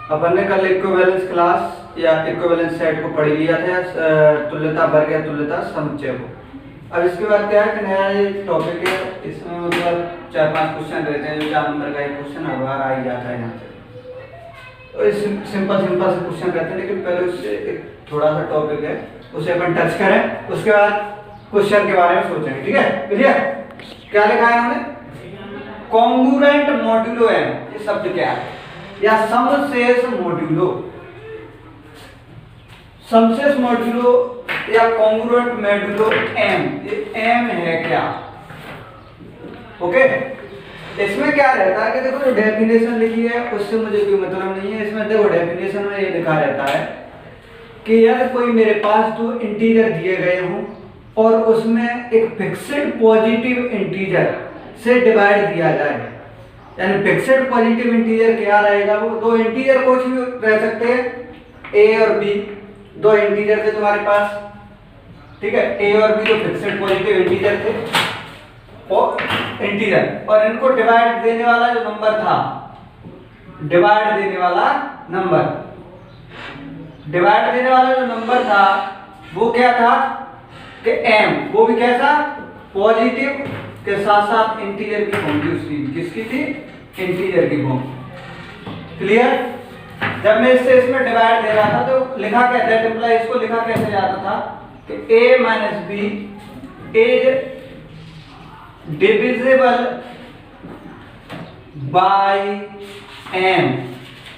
अपन ने कल equivalence class या इक्विवेलेंस सेट को पढ़ लिया था, तुल्यता वर्ग या तुल्यता समुच्चय को। अब इसके बाद क्या है कि नया ये टॉपिक है, इसमें मतलब 4-5 क्वेश्चन रहते हैं, जो 4 नंबर का एक क्वेश्चन हर बार आ ही जाता है यहाँ से। तो इस सिंपल से क्वेश्चन रहते हैं, लेकिन पहले उससे एक थोड़ा सा टॉपिक है, उसे अपन टच करें, उसके बाद क्वेश्चन के बारे में सोचेंगे। ठीक है, क्लियर? क्या लिखा है हमने? कॉन्ग्रुएंट मॉड्यूलो एम, ये शब्द क्या है? या समशेष मॉड्यूलो, समशेष मॉड्यूलो या कॉन्ग्रुएंट मॉड्यूलो एम, ये एम है क्या? ओके, इसमें क्या रहता है कि देखो जो डेफिनेशन लिखी है उससे मुझे कोई मतलब नहीं है। इसमें देखो डेफिनेशन में ये लिखा रहता है कि यदि कोई मेरे पास दो इंटीजर दिए गए हों और उसमें एक फिक्स्ड पॉजिटिव इंटीजर से डिवाइड दिया जाए, यानी फिक्स्ड पॉजिटिव इंटीजर क्या रहेगा? वो दो इंटीजर कुछ भी रह सकते हैं, ए और बी, दो इंटीजर थे तुम्हारे पास, ठीक है, ए और बी तो फिक्स्ड पॉजिटिव इंटीजर थे और इंटीजर, और इनको डिवाइड देने वाला जो नंबर था, डिवाइड देने वाला नंबर था वो क्या था कि m, वो भी कैसा? पॉजिटिव के साथ साथ इंटीजर की फॉर्म थी उसकी। किसकी थी? इंटीजर की फॉर्म। क्लियर? जब मैं इसमें डिवाइड दे रहा था तो लिखा क्या था? टेम्पला इसको लिखा कैसे जाता था कि a minus B is divisible by m,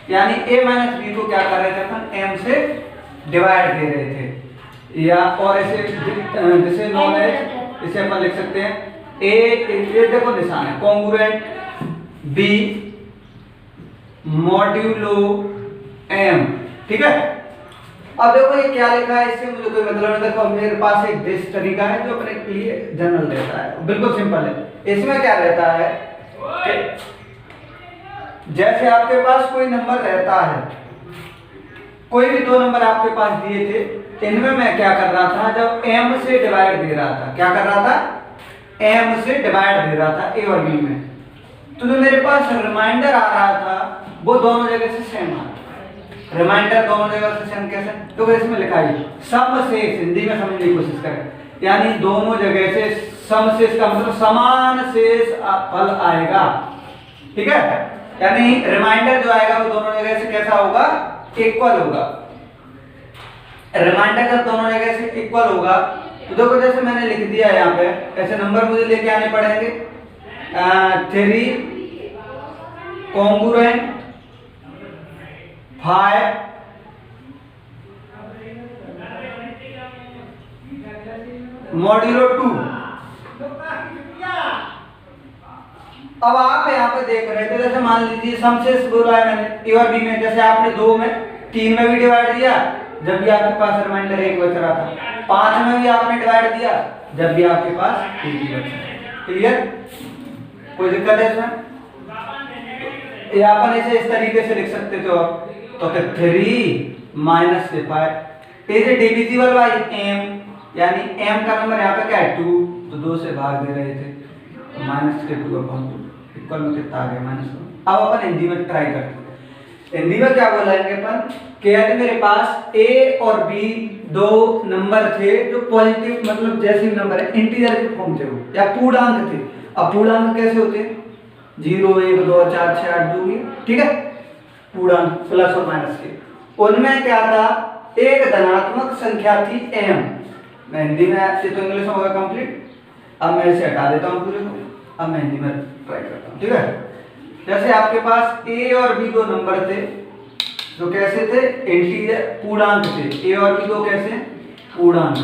यानी a माइनस बी को क्या कर रहे थे अपन? m से डिवाइड दे रहे थे, या और ऐसे जिसे नॉन है इसे अपन लिख सकते हैं a, ये देखो निशान है, कॉन्ग्रुएंट b मॉड्यूलो m। ठीक है, अब देखो ये क्या लिखा है, इससे मुझे कोई मतलब नहीं। देखो मेरे पास एक बेस्ट तरीका है जो अपने के लिए जनरल रहता है, बिल्कुल सिंपल है। इसमें क्या रहता है कि जैसे आपके पास कोई नंबर रहता है, कोई भी दो नंबर आपके पास दिए थे, इनमें मैं क्या कर रहा था? जब m से डिवाइड दे रहा था, क्या कर रहा था? m से डिवाइड दे रहा था a और b में, तो जो मेरे पास रिमाइंडर आ रहा था वो दोनों जगह से सेम आ रहा था। रिमाइंडर दोनों जगह से सेम कैसे? तो इसमें लिखा है समशेष, हिंदी में समझने की कोशिश करें, यानी दोनों जगह से समशेष का मतलब समान शेष फल आएगा। ठीक है, यानी रिमाइंडर जो आएगा वो दोनों जगह से कैसा होगा? इक्वल होगा। रिमाइंडर जब दोनों जगह से इक्वल होगा तो देखो जैसे मैंने लिख दिया यहाँ पे, ऐसे नंबर मुझे लेके आने पड़ेंगे 3 कॉन्ग्रुएंट 5 मॉड्यूलो 2। अब आप यहाँ पे देख रहे थे, जैसे मान लीजिए समशेष बोला है मैंने ए और बी में, जैसे आपने 2 में 3 में भी डिवाइड दिया जब भी आपके पास रिमाइंडर 1 बच रहा था, 5 में भी आपने डिवाइड दिया जब भी आपके पास 1 ही बच रहा है। क्लियर? कोई दिक्कत है इसमें? ये अपन इसे इस तरीके से लिख सकते थे, तो 3 minus 5 is divisible by m, यानी m का नंबर यहाँ पे क्या है? 2, तो 2 से भाग दे रहे थे, तो -2/2 इक्वल में कितना आ गया? -2। अब अपन हिंदी में ट्राई करते हैं। हिंदी में क्या बोलेंगे अपन कि यदि मेरे पास a और b दो नंबर थे जो पॉजिटिव मतलब जैसे नंबर है, इंटीजर के फॉर्म थे वो, या पूर्णांक थे। अब पूर्णांक कैसे होते हैं? 0, 1, 2, 4, 6, 8, 2। ठीक है, पूर्णांक प्लस और माइनस के। उनमें क्या था? एक धनात्मक संख्या थी m। मैं हिंदी में आपसे, तो इंग्लिश में होगा कंप्लीट। अब मैं इसे हटा देता हूँ पूरे को, अब मैं हिंदी में ट्राई करता हूँ। ठीक है, जैसे आपके पास a और b दो नंबर थे जो कैसे थे? इंटीजर, पूर्णांक थे। a और b दो कैसे? पूर्णांक।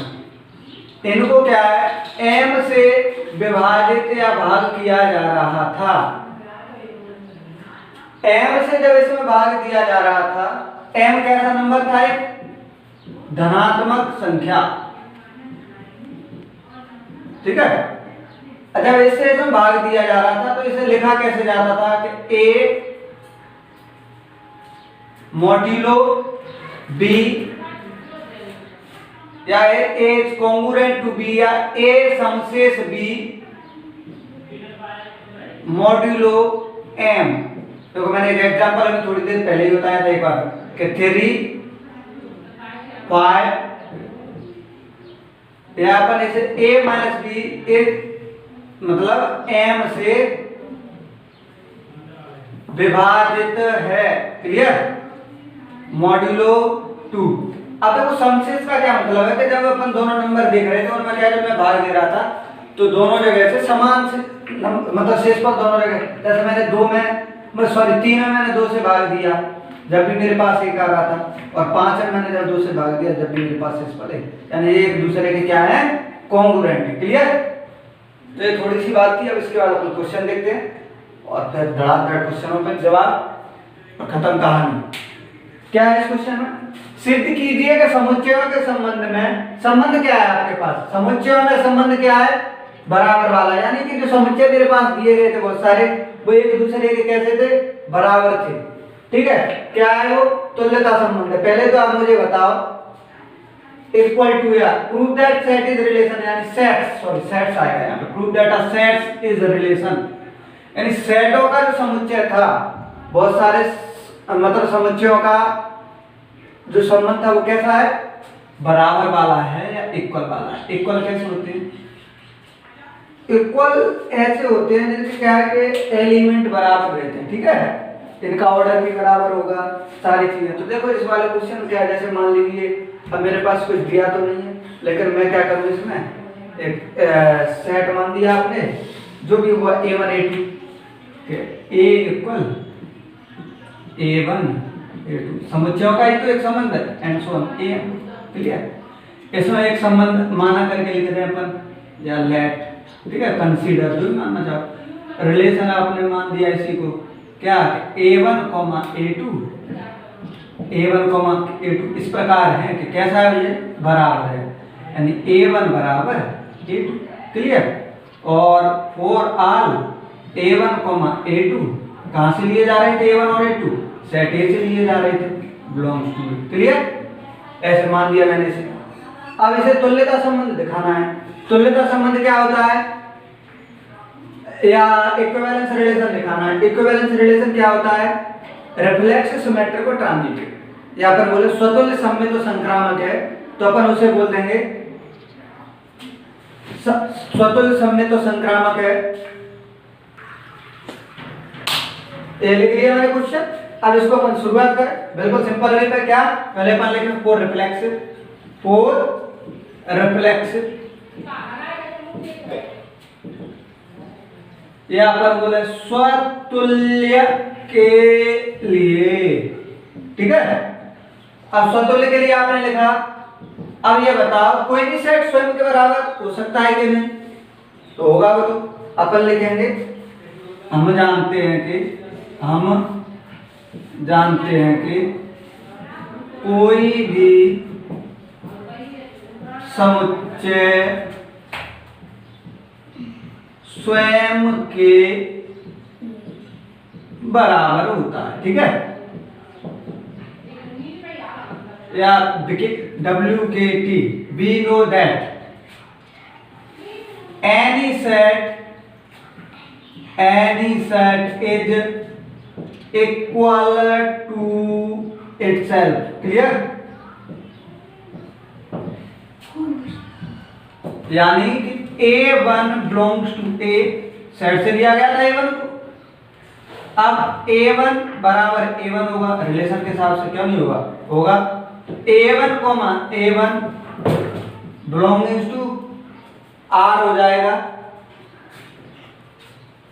इनको क्या है? m से विभाजित या भाग किया जा रहा था। m से जब इसमें भाग दिया जा रहा था, m कैसा नंबर था? एक धनात्मक संख्या। ठीक है, जब इससे इसमें भाग दिया जा रहा था तो इसे लिखा कैसे जाता था कि a मॉड्यूलो b, या a कॉन्ग्रुएंट टू b, या a समशेष b मॉड्यूलो m। देखो मैंने एक एग्जांपल अभी थोड़ी देर पहले ही बताया था एक बार कि 3 5 या अपन इसे a माइनस बी मतलब m से विभाजित है, क्लियर, मॉड्यूलो 2। अब देखो समशेष का क्या मतलब है कि जब अपन दोनों नंबर देख रहे थे और मैं क्या जब मैं भाग दे रहा था तो दोनों जगह से समान से मतलब शेषफल दोनों जगह, जैसे मैंने 3 में मैंने 2 से भाग दिया जब भी मेरे पास 1 आ रहा था, और 5 में मैंने जब 2 से भाग दिया जब भी मेरे पास शेषफल है, यानी ये एक दूसरे के क्या है, कॉन्ग्रुएंट है, क्लियर। तो ये थोड़ी सी बात थी। अब इसके बाद अपन क्वेश्चन देखते हैं और फिर धड़ाधड़ क्वेश्चनों पर जवाब और खत्म कहानी। क्या है इस क्वेश्चन में, सिद्ध कीजिए कि समुच्चयों के संबंध में, संबंध क्या है आपके पास, समुच्चयों में संबंध क्या है, बराबर वाला, यानी कि जो समुच्चय मेरे पास दिए गए थे बहुत सारे वो एक दूसरे के कैसे थे, बराबर थे, ठीक है। क्या है वो, तुल्यता संबंध है। पहले तो आप मुझे बताओ इक्वल टू या prove that set is relation, यानी सेट्स आएगा यहां पे, prove that a set is relation, यानी सेटों का जो समुच्चय था बहुत सारे मतलब समुच्चयों का जो संबंध था वो कैसा है, बराबर वाला है या इक्वल वाला है। इक्वल कैसे होते हैं, इक्वल ऐसे होते हैं जैसे क्या है कि एलिमेंट बराबर रहते हैं, ठीक है, इनका ऑर्डर भी बराबर होगा, सारी चीजें। तो देखो इस वाले क्वेश्चन में क्या है, जैसे मान लीजिए अब मेरे पास कुछ दिया तो नहीं है, लेकिन मैं क्या करूँ इसमें एक सेट मान दिया आपने जो भी हुआ a1 a2, a equal a1 a2, समुच्चयों का ही तो एक संबंध है and so on am, clear. इसमें एक संबंध माना करके लिख रहे हैं अपन या लेट, ठीक है, कंसीडर जो भी मानना चाहो, रिलेशन आपने मान दिया इसी को क्या, a1, a2, a1, a2 इस प्रकार है कि कैसा है ये, बराबर है, यानी a1 बराबर a2, क्लियर। और फॉर ऑल a1, a2 कहां से लिए जा रहे थे, a1 और a2 सेट A से लिए जा रहे थे, बिलोंग्स टू, क्लियर, ऐसे मान दिया मैंने इसे। अब इसे तुल्यता संबंध दिखाना है। तुल्यता संबंध क्या होता है, या इक्विवेलेंस रिलेशन दिखाना है। इक्विवेलेंस रिलेशन क्या होता है, रिफ्लेक्स सिमेट्रिक और ट्रांजिटिव, या फिर बोले स्वतुल्य सममित तो संक्रामक है, तो अपन उसे बोल देंगे स्वतुल्य सममित तो संक्रामक है। ये लिख लिया मैंने क्वेश्चन। अब इसको अपन शुरुआत करें बिल्कुल सिंपल वे पे, क्या पहले अपन लिखेंगे फोर रिफ्लेक्सिव, यहां पर बोले स्वतुल्य के लिए, ठीक है। अब स्वतुल्य के लिए आपने लिखा, अब ये बताओ कोई भी सेट स्वयं के बराबर हो सकता है कि नहीं, तो होगा वो, तो अपन लिखेंगे हम जानते हैं कि कोई भी समुच्चय स्वयं के बराबर होता है, ठीक है, या WKT, we know that any set is equal to itself, clear, यानी कि A1 belongs to A, set से लिया गया था A1 को, अब A1 बराबर A1 होगा, रिलेशन के हिसाब से क्यों नहीं होगा A1, A1 belongs to R हो जाएगा,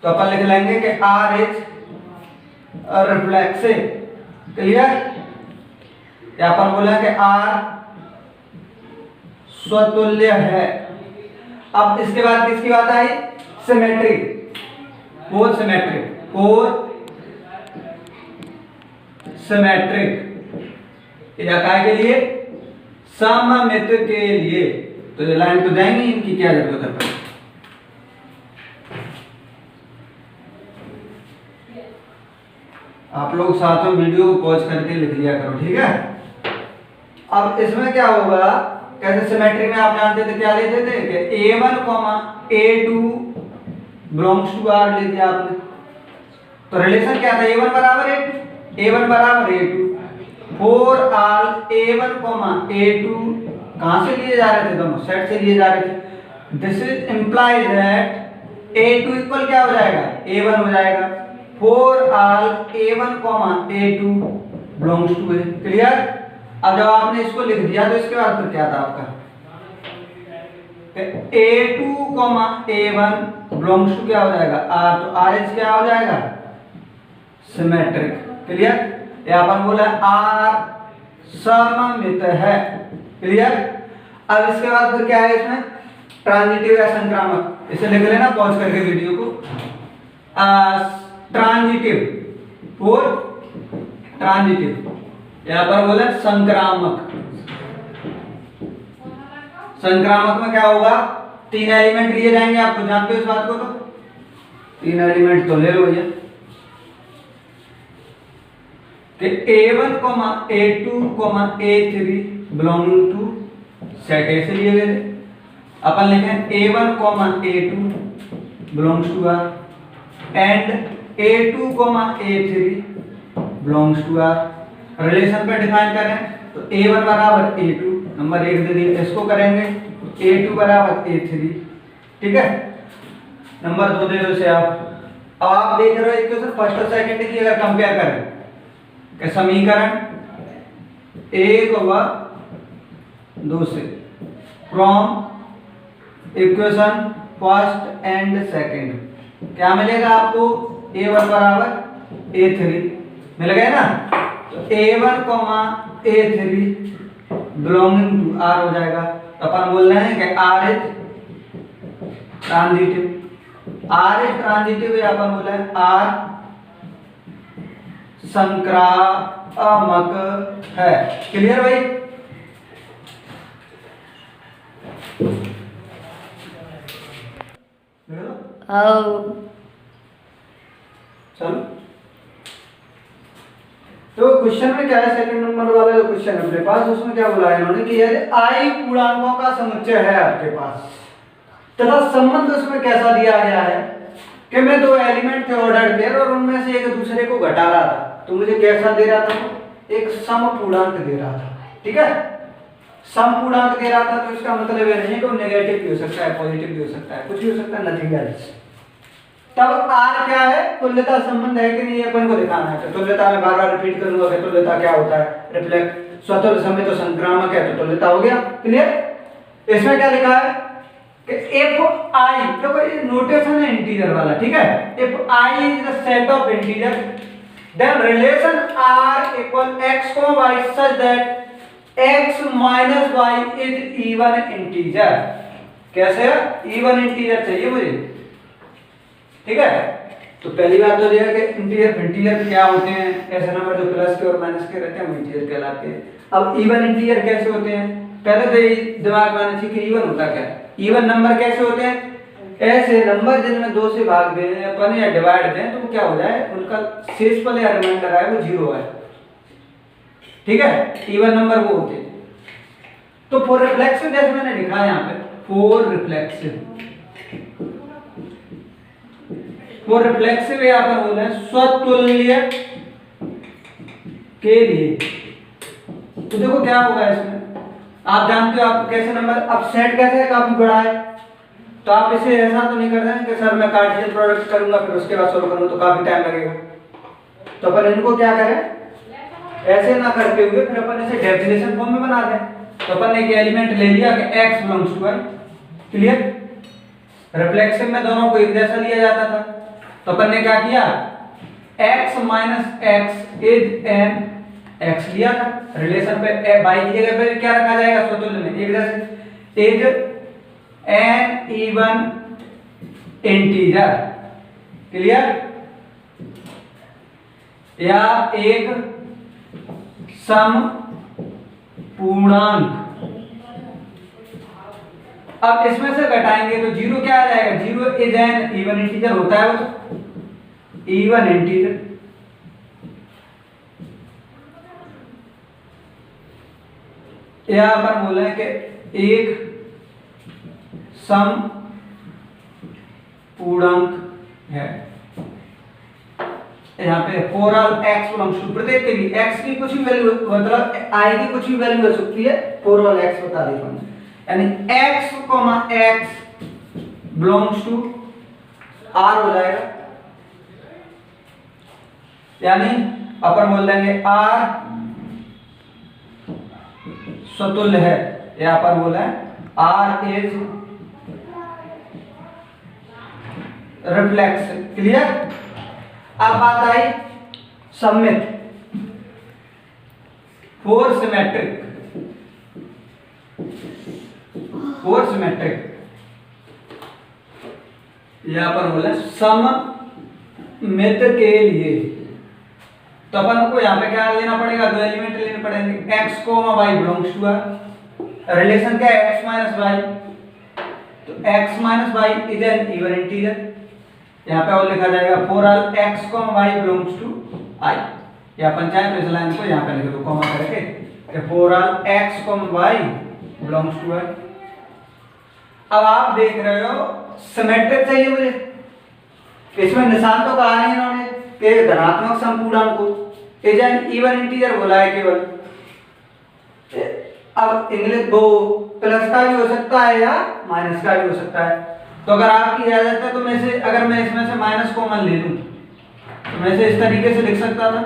तो अपन लिख लेंगे कि R इज रिफ्लेक्सिव, क्लियर, या अपन बोला कि R स्वतुल्य है। अब इसके बाद किसकी बात आई, सिमेट्रिक, फोर सिमेट्रिक, या काय के लिए, सममित के लिए, तो ये लाइन तो जाएंगी, इनकी क्या जरूरत है। आप लोग साथ में वीडियो को पॉज करके लिख लिया करो, ठीक है। अब इसमें क्या होगा, कैसे सिमेट्रिक में आप जानते थे क्या लेते थे कि A1, A2 belongs to R ले दिया आपने, तो रिलेशन क्या था, A1 बराबर A1 बराबर A2 for all A1 A2 कहां से लिए जा रहे थे, दोनों सेट से लिए जा रहे थे। This is implies that A2 equal क्या हो जाएगा, A1 हो जाएगा for all A1 A2 belongs to A। Clear. अब जब आपने इसको लिख दिया तो इसके बाद फिर क्या था आपका, A2 A1 बिलोंग्स टू क्या हो जाएगा R, तो RH क्या हो जाएगा, सिमेट्रिक। क्लियर। यहाँ पर बोला R सममित है। क्लियर। अब इसके बाद फिर क्या है इसमें, ट्रांजिटिव या संक्रामक, इसे लिख लेना पॉज करके वीडियो को। ट्रांजिटिव और ट्रांजिटिव, यहाँ पर बोला संक्रामक। संक्रामक में क्या होगा, 3 एलिमेंट लिए जाएंगे, आपको जानते हो इस बात को, तो 3 एलिमेंट तो ले लो भैया कि A1, A2, A3 belonging to set ए से लिए गए थे। अपन लिखें A1, A2 belongs to R and A2, A3 belongs to R। Relation पे डिफाइन करें तो A1 बराबर A2 नंबर 1 दे दिया, इसको करेंगे A2 बराबर A3। ठीक है, नंबर 2 दे दो इसे आप। अब आप देख रहे हो इक्वेशन फर्स्ट और सेकंड की अगर कंपेयर करें कि समीकरण 1 व 2 से from equation first and second क्या मिलेगा आपको, A1 बराबर A3 मिल गया ना, तो A1, A3 belonging to R हो जाएगा। तो अपन बोल रहे हैं कि R is transitive, R is transitive, या अपन बोल रहे हैं R संक्रामक है। क्लियर भाई। चलो, तो क्वेश्चन में क्या है, सेकंड नंबर वाला जो क्वेश्चन है अपने पास, उसमें क्या बोला है इन्होंने कि यदि I पूर्णांकों का समुच्चय है आपके पास तथा संबंध उसमें कैसा दिया गया है कि मैं 2 एलिमेंट थे ऑर्डर पेयर और उनमें से एक दूसरे को घटा रहा था, तो मुझे कैसा दे रहा था, एक समपूर्णांक दे रहा था। ठीक है, समपूर्णांक दे रहा था, तो इसका मतलब ये नहीं कि वो नेगेटिव भी हो सकता है, पॉजिटिव भी हो सकता है, कुछ भी हो सकता है, नथिंग एल्स। तब R क्या है, तुल्यता संबंध है कि नहीं, ये अपन को दिखाना है। तो तुल्यता में बार-बार रिपीट करूंगा कि तुल्यता क्या होता है, रिफ्लेक्ट स्वतंत्र समय तो संक्रामक है, तो तुल्यता हो गया। क्लियर। इसमें क्या लिखा है कि if I, देखो ये नोटेशन है इंटीजर वाला, ठीक है, if I is the set of integer then relation R equal x, y such that x minus y is even integer। कैसे है, even integer चाहिए मुझे। ठीक है, तो पहली बात तो यह है कि इंटीजर क्या होते हैं, ऐसे नंबर जो प्लस के और माइनस के रहते हैं वो इंटीजर कहलाते हैं। अब इवन इंटीजर कैसे होते हैं, पहले तो ये दिमाग में आना चाहिए कि इवन होता क्या है। इवन नंबर कैसे होते हैं, ऐसे नंबर जिनमें 2 से भाग दें अपन या डिवाइड दें तो वो क्या हो जाए, उनका शेषफल या रिमाइंडर आए वो 0 है। ठीक है, इवन नंबर वो होते हैं। तो फॉर रिफ्लेक्सिव जैसे मैंने लिखा है यहाँ पे, फॉर रिफ्लेक्सिव यहाँ पर बोल रहे हैं स्वतुल्य के लिए। तो देखो क्या होगा इसमें, आप जानते हो आप कैसे नंबर, अब सेट कैसे है, काफी बड़ा है, तो आप इसे ऐसा तो नहीं कर रहे हैं कि सर मैं कार्टेशियन प्रोडक्ट करूंगा फिर उसके बाद सॉल्व करूंगा तो काफी टाइम लगेगा। तो अपन इनको क्या करें, ऐसे ना करते हुए फिर अपन इसे डेफिनेशन फॉर्म में बना दें। तो अपन ने एक एलिमेंट ले लिया कि x belongs to y। Clear. Reflexive में दोनों को एक जैसा लिया जाता था, तो अपन ने क्या किया, x minus x is an x लिया था, रिलेशन पे y की जगह पे क्या रखा जाएगा, स्वतुल्य में एक जैसे, is an even integer. Clear. या एक सम पूर्णांक। अब इसमें से घटाएंगे तो 0 क्या आ जाएगा, 0 इज एन इवन इंटीजर होता है वो, इवन इंटीजर। यहां पर बोले कि एक सम पूर्णांक है। यहाँ पे for all x belongs to, प्रत्येक के लिए x की कुछ भी वैल्यू मतलब i की कुछ भी वैल्यू हो सकती है, फोर ऑल x बता देगा, यानी x, x belongs to r हो जाएगा, यानी अपन बोल देंगे r स्वतुल्य है, या अपन बोले r इज रिफ्लेक्स। क्लियर। अब बात आई सममित, फोर सिमेट्रिक, फोर सिमेट्रिक, यहां पर बोले सममित के लिए, तो अपन को यहां पे क्या लेना पड़ेगा, दो एलिमेंट लेने पड़ेंगे, x y belongs to r, relation क्या है x y, तो x y is an even integer, यहाँ पे और लिखा जाएगा for all x y belongs to i, या अपन चाहे तो इस लाइन को यहाँ पे लिख दो कॉमा करके, for all x y belongs to i। अब आप देख रहे हो सिमेट्रिक चाहिए मुझे, इसमें निशान तो कहा नहीं इन्होंने कि धनात्मक संपूर्णांक को, इज एन इवन इंटीजर बोला है केवल। अब इंग्लिश वो प्लस का भी हो सकता है या माइनस का भी हो सकता है, तो अगर आपकी इजाजत है तो मैं से अगर मैं इसमें से माइनस कॉमन ले लूं तो मैं इसे इस तरीके से लिख सकता था,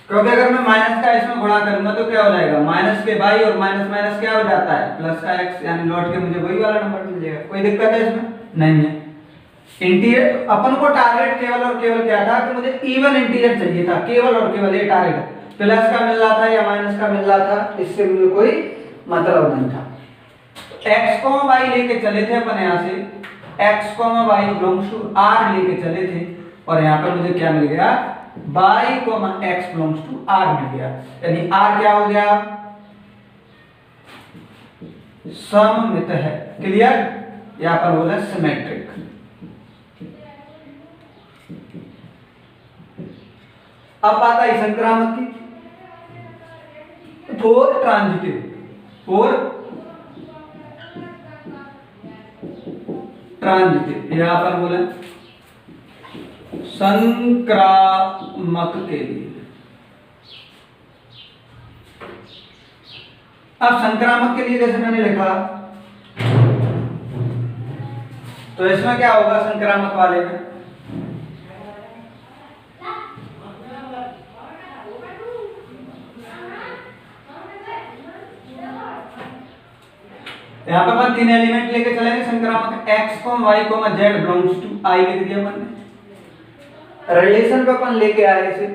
क्योंकि अगर मैं माइनस का इसमें गुणा करूंगा तो क्या हो जाएगा, माइनस के बाई और माइनस माइनस क्या हो जाता है प्लस का x, यानी लौट के मुझे वही वाला नंबर मिल जाएगा। कोई दिक्कत है इसमें? नहीं है। इंटीजर अपन को टारगेट केवल और केवल क्या था कि मुझे इवन इंटीजर चाहिए था, केवल और केवल ये टारगेट, प्लस का मिल रहा था या माइनस का मिल रहा था इससे मुझे कोई मतलब नहीं था। x y लेके चले थे अपन यहाँ से, x y belongs to r लेके चले थे, और यहाँ पर मुझे क्या मिल गया, y x belongs to r मिल गया, यानी r क्या हो गया, सममित है। क्लियर। यहाँ पर बोला सिमेट्रिक। अब बात आई संक्रामक की, फोर ट्रांजिटिव, फोर ट्रांजिटिव, यहां पर बोले संक्रामक के लिए। अब संक्रामक के लिए जैसे मैंने लिखा, तो इसमें क्या होगा संक्रामक वाले में, यहाँ पर अपन तीन एलिमेंट लेके चलेंगे संक्रामक, x y z belongs to i लिख दिया अपन ने। रिलेशन पे अपन लेके आए इसे,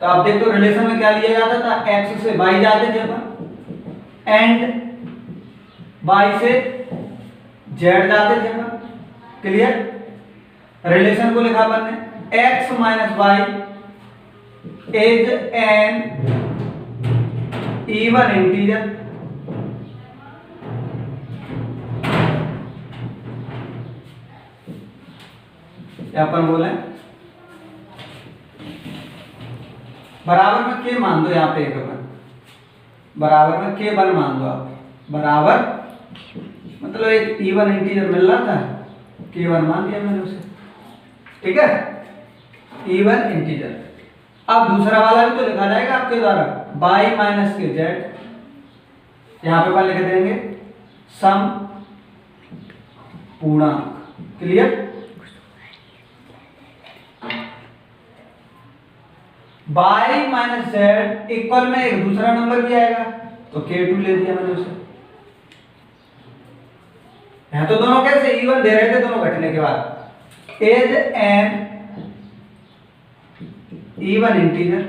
तो आप देखो तो रिलेशन में क्या लिया जाता था, x से y जाते थे अपन, एंड y से z जाते थे अपन। क्लियर। रिलेशन को लिखा अपन ने, x माइनस y is an even integer, यहाँ पर बोले बराबर में के मान दो, यहाँ पे एक बराबर में के वन मान दो आप, बराबर मतलब एक इवन इंटीजर मिल रहा था, के वन मान दिया मैंने उसे। ठीक है, इवन इंटीजर। अब दूसरा वाला भी तो लिखा जाएगा आपके द्वारा, y माइनस के z, यहाँ पे लिख देंगे सम पूर्णांक। Clear. y minus z equal में एक दूसरा नंबर भी आएगा, तो k2 ले दिया मैंने उसे। यहां तो दोनों कैसे इवन दे रहे थे, दोनों घटने के बाद, एज एन इवन इंटीजर,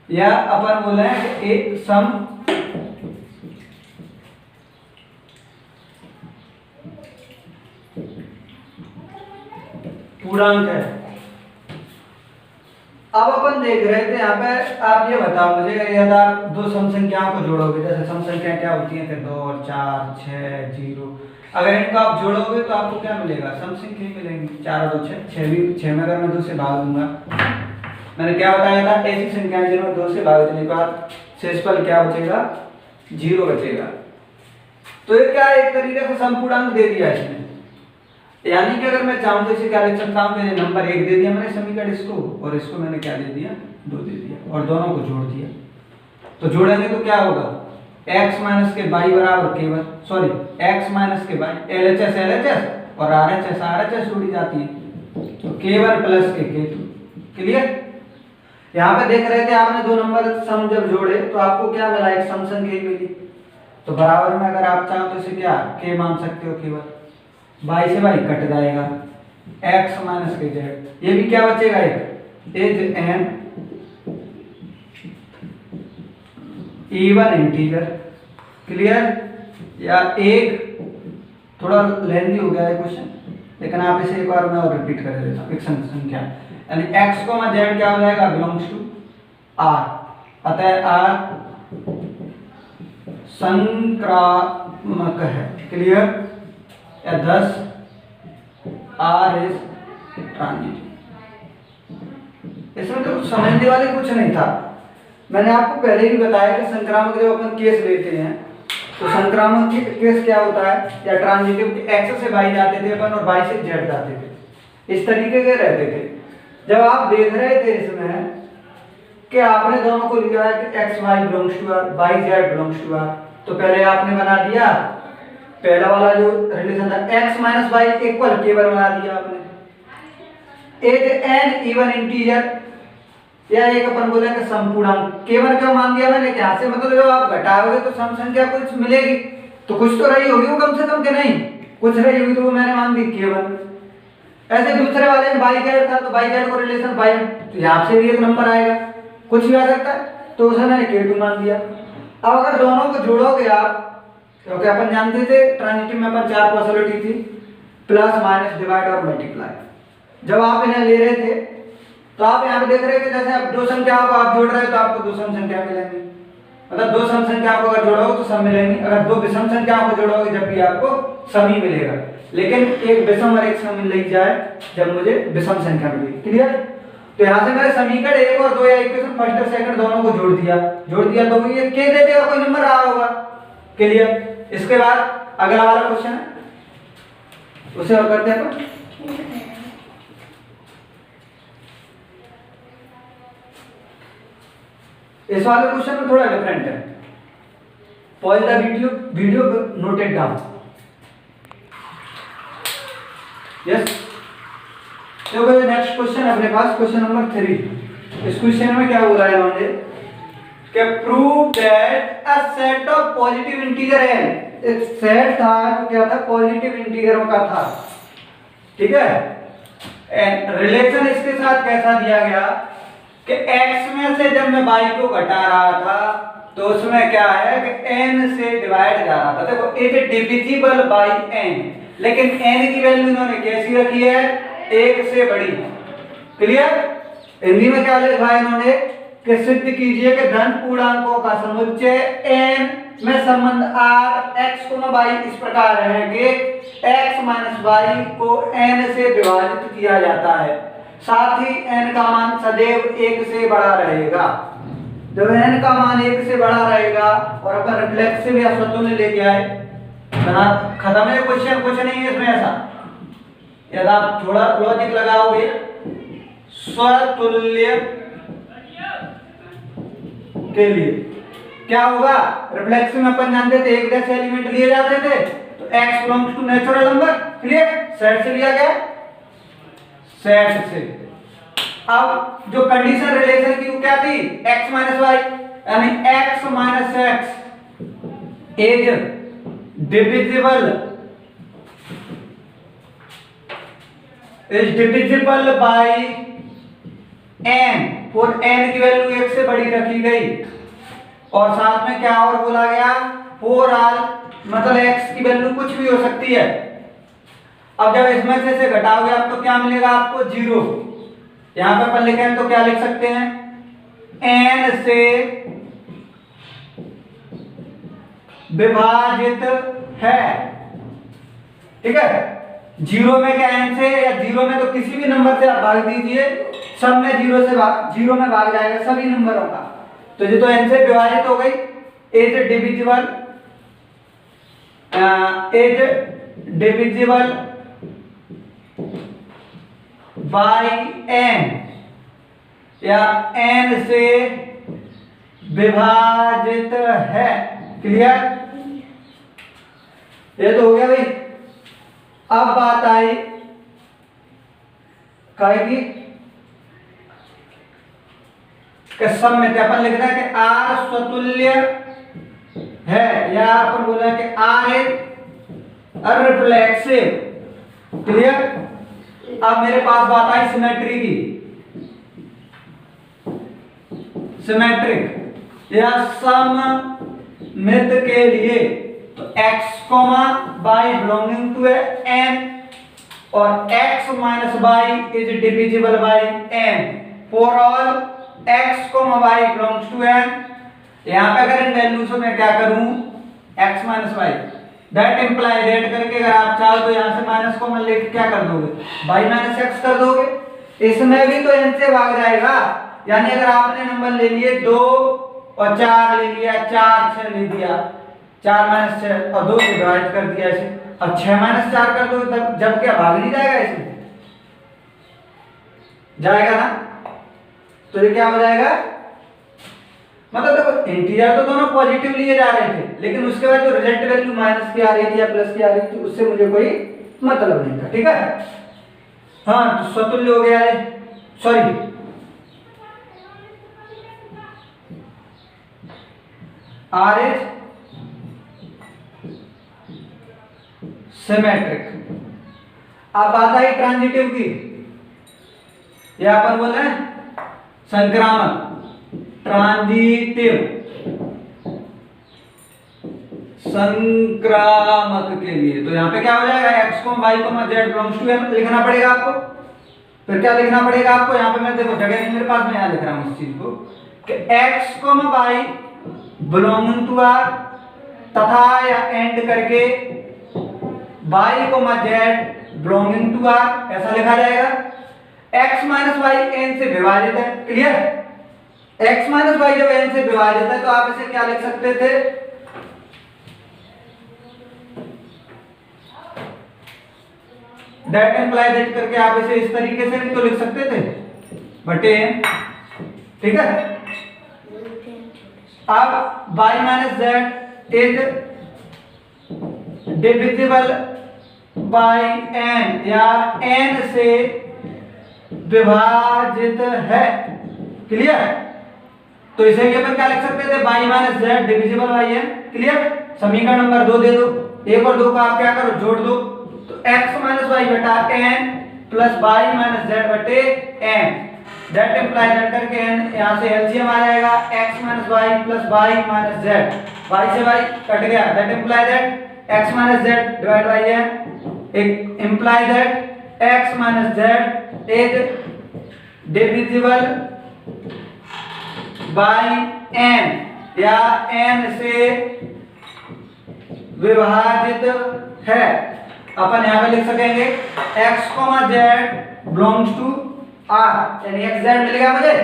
या अपन बोले एक सम पूर्णांक है। अब अपन देख रहे थे यहाँ पे, आप ये बताओ मुझे, यदि आप दो सम संख्याओं को जोड़ोगे, जैसे सम संख्या क्या होती है, फिर 2 और 4 6 0, अगर इनको आप जोड़ोगे तो आपको क्या मिलेगा, सम संख्या मिलेंगी, 4 और 2 6 भी, 6 में अगर मैं 2 से भाग दूंगा, मैंने क्या बताया था, ऐसी संख्या जिनमें 2 से भाग देने के बाद शेषफल क्या बचेगा, 0 बचेगा। तो ये क्या एक तरीके से संपूर्णांक दे दिया इसने, यानी कि अगर मैं चाहूँ तो इसे क्या लिख सकता हूँ, मैंने नंबर 1 दे दिया मैंने समीकरण इसको, और इसको मैंने क्या दे दिया 2 दे दिया, और दोनों को जोड़ दिया। तो जोड़ेंगे तो क्या होगा, x माइनस के बाई बराबर केवल सॉरी x माइनस के बाई LHS LHS और RHS RHS जोड़ी जाती है, तो k1 प्लस के k2। क्लियर। यहाँ पे देख रहे थे आपने दो नंबर सम जब जोड़े तो आपको क्या मिला, एक सम संख्या मिली। तो बराबर में अगर आप चाहो तो इसे क्या k मान सकते हो, केवल बाई से बाई कट जाएगा, x माइनस के z, ये भी क्या बचेगा एक as n even integer. Clear. या एक थोड़ा लेंथी हो गया है क्वेश्चन, लेकिन आप इसे एक बार मैं और रिपीट कर देता हूँ। एक संख्या यानी x को z क्या हो जाएगा, बिलोंग्स टू r, अतः r संक्रामक है। क्लियर। या 10 r इज ट्रांजिटिव। इसमें तो समझने वाले कुछ नहीं था, मैंने आपको पहले भी बताया कि संक्रामक जब अपन केस लेते हैं तो संक्रामक केस क्या होता है, या ट्रांजिटिव x से y जाते थे अपन और y से z जाते थे, इस तरीके के रहते थे। जब आप देख रहे थे इसमें कि आपने दोनों को लिया है कि x y belongs to r, y z belongs to r, तो पहले आपने बना दिया पहला वाला जो रिलेशन था x माइनस वाई इक्वल केवल बना दिया आपने एज n इवन इंटीजर, या एक अपन बोले कि संपूर्णांक। केवल क्यों मान दिया मैंने, क्या से मतलब जब आप घटाओगे तो सम संख्या कुछ मिलेगी, तो कुछ तो रही होगी वो कम से कम, के नहीं कुछ रही होगी, तो वो मैंने मान दी केवल। ऐसे दूसरे वाले में बाई जेड था तो बाई जेड को रिलेशन बाई, तो यहाँ से भी एक नंबर आएगा, कुछ भी आ सकता है, तो उसे मैंने k2 मान दिया। अब अगर दोनों को जोड़ोगे आप, क्योंकि अपन जानते थे ट्रांजिटिव में अपन 4 पॉसिबिलिटी थी, प्लस माइनस डिवाइड और मल्टीप्लाई। जब आप इन्हें ले रहे थे तो आप यहाँ पे देख रहे हैं कि जैसे आप दो संख्याओं को आप जोड़ रहे हो तो आपको दो सम संख्या मिलेंगी, मतलब दो सम संख्याओं को अगर जोड़ोगे तो सम मिलेंगी, अगर दो विषम संख्याओं को जोड़ोगे जब भी आपको सम ही मिलेगा, लेकिन एक विषम और एक सम मिल जाए जब मुझे विषम संख्या मिलेगी। क्लियर। तो यहाँ से मैंने समीकरण 1 और 2 या इक्वेशन फर्स्ट और सेकंड दोनों को जोड़ दिया तो ये k दे देगा, कोई नंबर आ होगा। क्लियर। इसके बाद अगला वाला क्वेश्चन है, उसे और करते हैं अपन। इस वाले क्वेश्चन में थोड़ा डिफरेंट है, pause the video noted down. Yes. तो नेक्स्ट क्वेश्चन अपने पास क्वेश्चन नंबर 3। इस क्वेश्चन में क्या हो रहा है मुझे कि prove that a set of positive integer है। एक सेट था जो क्या था, पॉजिटिव इंटीजरों का था। ठीक है। एंड रिलेशन इसके साथ कैसा दिया गया कि x में से जब मैं y को घटा रहा था तो उसमें क्या है कि n से डिवाइड जा रहा था। देखो it is divisible by n, लेकिन n की वैल्यू इन्होंने कैसी रखी है, 1 से बड़ी। क्लियर। हिंदी में क्या लिखा है इन्होंने कि सिद्ध कीजिए कि धन पूर्णांकों का समुच्चय n में संबंध r x, y इस प्रकार है कि x माइनस y को n से विभाजित किया जाता है, साथ ही n का मान सदैव 1 से बड़ा रहेगा। जब n का मान 1 से बड़ा रहेगा और अपन रिफ्लेक्सिव या स्वतुल्य लेके आए, खत्म है क्वेश्चन, कुछ नहीं है इसमें ऐसा। यदि आप थोड़ा लॉजिक लगाओगे, स्वतुल्य के लिए क्या होगा, रिफ्लेक्सिव में अपन जानते थे एक जैसे एलिमेंट लिए जाते थे, तो x belongs to natural number. Clear. Set से लिया गया, सेट से। अब जो कंडीशन रिलेशन की वो क्या थी, x माइनस वाई, यानी x minus x is divisible by n, और n की वैल्यू 1 से बड़ी रखी गई, और साथ में क्या और बोला गया, 4r, मतलब x की वैल्यू कुछ भी हो सकती है। अब जब इसमें से घटाओगे आप तो क्या मिलेगा आपको, 0। यहां पर अपन लिखें तो क्या लिख सकते हैं, n से विभाजित है। ठीक है। 0 में क्या n से, या 0 में तो किसी भी नंबर से आप भाग दीजिए, सब में 0 में भाग जाएगा सभी नंबरों का, तो ये तो n से विभाजित हो गई, a से divisible is divisible by n या n से विभाजित है। क्लियर? ये तो हो गया भाई। अब बात आई कहेगी कि सब में अपन लिख रहा है कि R स्वतुल्य है, या अपन बोला कि R इज अनरिफ्लेक्सिव। क्लियर? अब मेरे पास बात आई सिमेट्री की। सिमेट्रिक या सममित के लिए तो x, y belonging to n और x माइनस y is divisible by n for all x, y belongs to n। यहां पे अगर इन वैल्यू से मैं क्या करूं x माइनस y, दैट इंप्लाई दैट करके अगर आप चाहो तो यहां से माइनस कॉमन लेके क्या कर दोगे, y माइनस x कर दोगे। इसमें भी तो n से भाग जाएगा, यानी अगर आपने नंबर ले लिए 2 और 4 ले लिया, 4 6 ले दिया, 4 माइनस 6 और 2 से डिवाइड कर दिया इसे, अब 6 माइनस 4 कर दो, तब जब क्या भाग नहीं जाएगा इसमें, जाएगा ना। तो ये क्या हो जाएगा, मतलब देखो इंटीजर तो दोनों पॉजिटिव लिए जा रहे थे, लेकिन उसके बाद जो रिजल्ट वैल्यू माइनस की आ रही थी या प्लस की आ रही थी उससे मुझे कोई मतलब नहीं था। ठीक है, हाँ तो स्वतुल्य हो गया है, सॉरी R इज सिमेट्रिक। अब बात आई ट्रांजिटिव की, यह अपन बोल रहे हैं संक्रामक। ट्रांजिटिव संक्रामक के लिए तो यहां पे क्या हो जाएगा, x, y, z belongs to n लिखना पड़ेगा आपको। फिर क्या लिखना पड़ेगा आपको, यहां पे मैं देखो जगह नहीं मेरे पास, मैं यहां लिख रहा हूं इस चीज को कि x, y belonging to r तथा या एंड करके y, z belonging to r, ऐसा लिखा जाएगा। x माइनस y n से विभाजित है। क्लियर? x माइनस y जब n से विभाजित है तो आप इसे क्या लिख सकते थे, दैट इंप्लाई दैट करके आप इसे इस तरीके से भी तो लिख सकते थे, बटे n। ठीक है, अब y minus z is divisible by n या n से विभाजित है। क्लियर? तो इसे भी अपन क्या लिख सकते थे, y minus z divisible by n। Clear? समीकरण नंबर 2 दे दो, 1 और 2 का आप क्या करो, जोड़ दो, तो x माइनस y बटा n plus y minus z बटे n, दैट इंप्लाई दैट करके n यहां से एलसीएम आ जाएगा, x माइनस y plus y minus z, y से y कट गया, that imply that x minus z divide by n, एक imply that x minus z is divisible by n या n से विभाजित है। अपन यहां पे लिख सकेंगे x, z belongs to r, यानी x z मिल गया मुझे,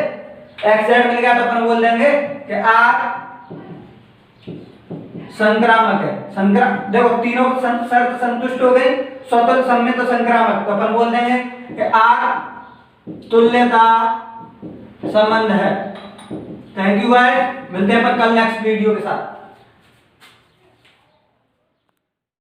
x z मिल गया तो अपन बोल देंगे कि r संक्रामक है। देखो तीनों शर्त संतुष्ट हो गई, स्वतंत्र सम्मित संक्रामक, तो अपन बोल देंगे कि r तुल्यता संबंध है। थैंक यू गाइस, मिलते हैं अपन कल नेक्स्ट वीडियो के साथ।